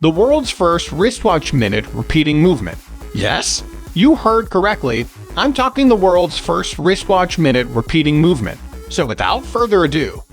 the world's first wristwatch minute repeating movement. Yes, you heard correctly. I'm talking the world's first wristwatch minute repeating movement. So without further ado,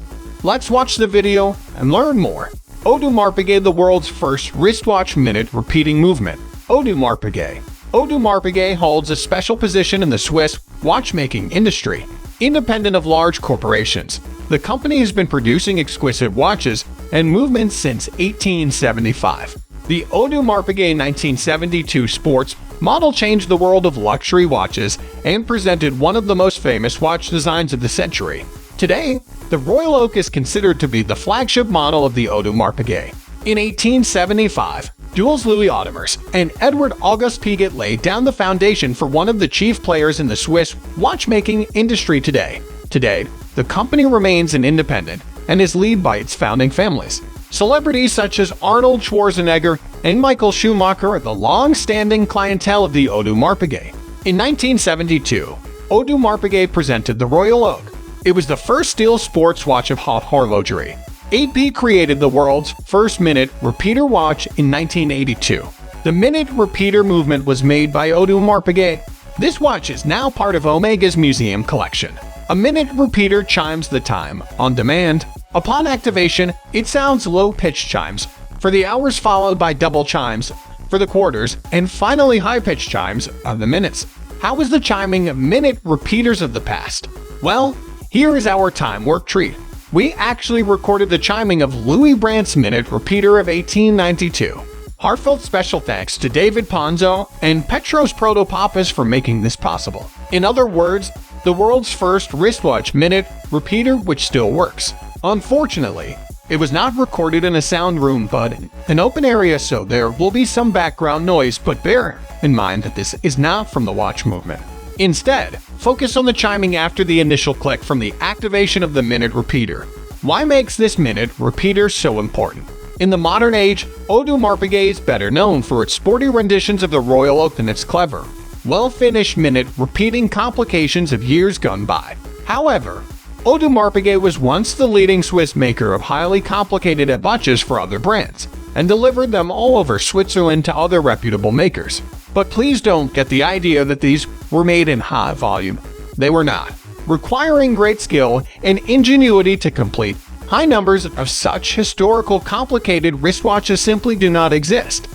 let's watch the video and learn more. Audemars Piguet, the world's first wristwatch minute repeating movement. Audemars Piguet. Audemars Piguet holds a special position in the Swiss watchmaking industry. Independent of large corporations, the company has been producing exquisite watches and movements since 1875. The Audemars Piguet 1972 sports model changed the world of luxury watches and presented one of the most famous watch designs of the century. Today, the Royal Oak is considered to be the flagship model of the Audemars Piguet. In 1875, Jules Louis Audemars and Edward Auguste Piguet laid down the foundation for one of the chief players in the Swiss watchmaking industry today. Today, the company remains an independent and is led by its founding families. Celebrities such as Arnold Schwarzenegger and Michael Schumacher are the long-standing clientele of the Audemars Piguet. In 1972, Audemars Piguet presented the Royal Oak. It was the first steel sports watch of haute horlogerie. AP created the world's first minute repeater watch in 1982. The minute repeater movement was made by Audemars Piguet. This watch is now part of Omega's museum collection. A minute repeater chimes the time on demand. Upon activation, it sounds low-pitched chimes for the hours, followed by double chimes for the quarters, and finally high-pitched chimes of the minutes. How is the chiming of minute repeaters of the past? Well, here is our time work treat. We actually recorded the chiming of Louis Brandt's minute repeater of 1892. Heartfelt special thanks to David Ponzo and Petros Protopapas for making this possible. In other words, the world's first wristwatch minute repeater which still works. Unfortunately, it was not recorded in a sound room but in an open area, so there will be some background noise, but bear in mind that this is not from the watch movement. Instead, focus on the chiming after the initial click from the activation of the minute repeater. Why makes this minute repeater so important? In the modern age, Audemars Piguet is better known for its sporty renditions of the Royal Oak than its clever, well-finished minute repeating complications of years gone by. However, Audemars Piguet was once the leading Swiss maker of highly complicated watches for other brands, and delivered them all over Switzerland to other reputable makers. But please don't get the idea that these were made in high volume. They were not. Requiring great skill and ingenuity to complete, high numbers of such historical complicated wristwatches simply do not exist.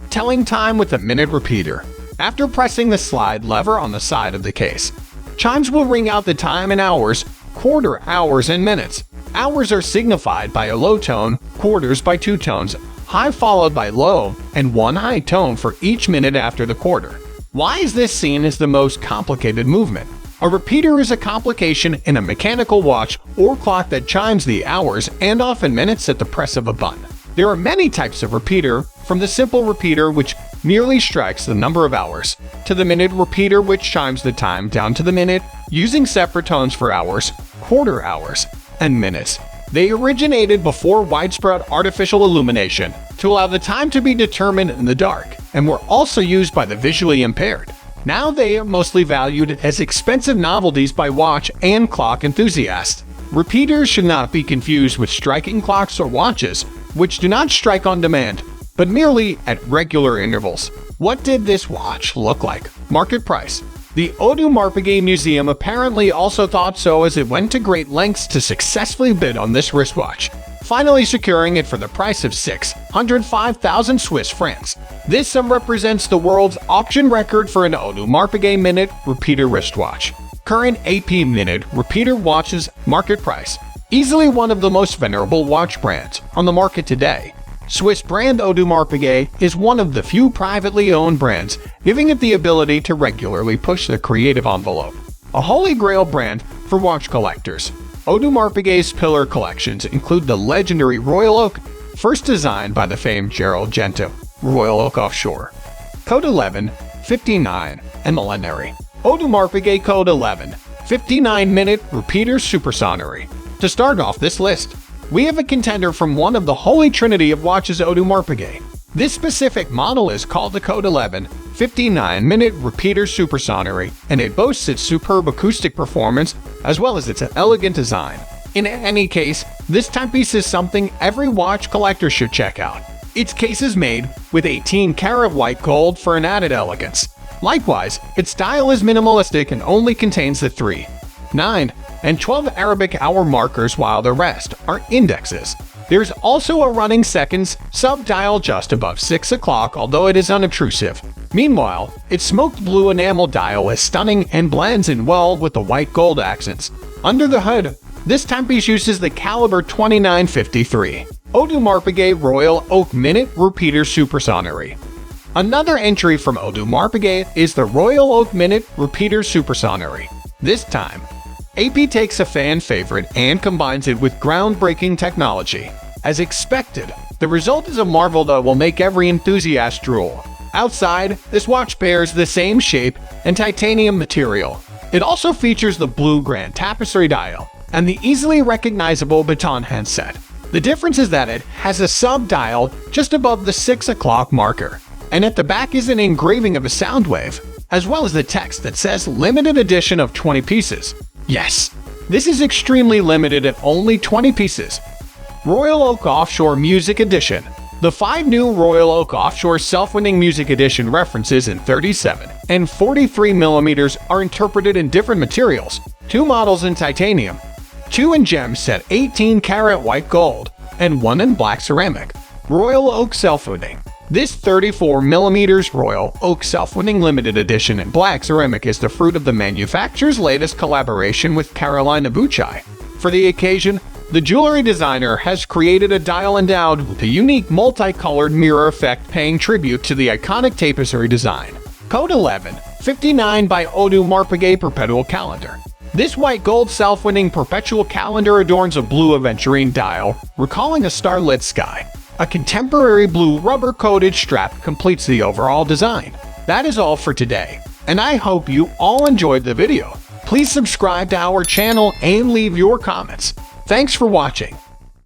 Telling time with a minute repeater. After pressing the slide lever on the side of the case, chimes will ring out the time in hours, quarter hours, and minutes. Hours are signified by a low tone, quarters by two tones, high followed by low, and one high tone for each minute after the quarter. Why is this seen as the most complicated movement? A repeater is a complication in a mechanical watch or clock that chimes the hours and often minutes at the press of a button. There are many types of repeater, from the simple repeater which merely strikes the number of hours, to the minute repeater which chimes the time down to the minute, using separate tones for hours, quarter hours, and minutes. They originated before widespread artificial illumination to allow the time to be determined in the dark, and were also used by the visually impaired. Now they are mostly valued as expensive novelties by watch and clock enthusiasts. Repeaters should not be confused with striking clocks or watches, which do not strike on demand, but merely at regular intervals. What did this watch look like? Market price. The Audemars Piguet Museum apparently also thought so, as it went to great lengths to successfully bid on this wristwatch, finally securing it for the price of 605,000 Swiss francs. This sum represents the world's auction record for an Audemars Piguet minute repeater wristwatch. Current AP minute repeater watches market price. Easily one of the most venerable watch brands on the market today. Swiss brand Audemars Piguet is one of the few privately owned brands, giving it the ability to regularly push the creative envelope. A holy grail brand for watch collectors. Audemars Piguet's pillar collections include the legendary Royal Oak, first designed by the famed Gerald Gento, Royal Oak Offshore, Code 11, 59, and Millenary. Audemars Piguet Code 11, 59 minute repeater supersonnery. To start off this list, we have a contender from one of the holy trinity of watches, Audemars Piguet. This specific model is called the Code 11, 59 minute repeater supersonnery, and it boasts its superb acoustic performance as well as its elegant design. In any case, this timepiece is something every watch collector should check out. Its case is made with 18-karat white gold for an added elegance. Likewise, its style is minimalistic and only contains the 3, 9, and 12 Arabic hour markers, while the rest are indexes. There's also a running seconds sub-dial just above 6 o'clock, although it is unobtrusive. Meanwhile, its smoked blue enamel dial is stunning and blends in well with the white gold accents. Under the hood, this timepiece uses the caliber 2953 Audemars Piguet Royal Oak Minute Repeater Supersonnery. Another entry from Audemars Piguet is the Royal Oak Minute Repeater Supersonnery. This time, AP takes a fan favorite and combines it with groundbreaking technology. As expected, the result is a marvel that will make every enthusiast drool. Outside, this watch bears the same shape and titanium material. It also features the blue grand tapestry dial and the easily recognizable baton handset. The difference is that it has a sub-dial just above the 6 o'clock marker, and at the back is an engraving of a sound wave, as well as the text that says limited edition of 20 pieces. Yes, this is extremely limited at only 20 pieces. Royal Oak Offshore Music Edition. The 5 new Royal Oak Offshore Self-Winning Music Edition references in 37 and 43 millimeters are interpreted in different materials, 2 models in titanium, 2 in gem set 18-karat white gold, and 1 in black ceramic. Royal Oak Self-Winning. This 34mm Royal Oak Self-Winning Limited Edition in black ceramic is the fruit of the manufacturer's latest collaboration with Carolina Bucci. For the occasion, the jewelry designer has created a dial endowed with a unique multicolored mirror effect, paying tribute to the iconic tapestry design. Code 1159 by Audemars Piguet Perpetual Calendar. This white gold self-winning perpetual calendar adorns a blue aventurine dial, recalling a starlit sky. A contemporary blue rubber-coated strap completes the overall design. That is all for today, and I hope you all enjoyed the video. Please subscribe to our channel and leave your comments. Thanks for watching.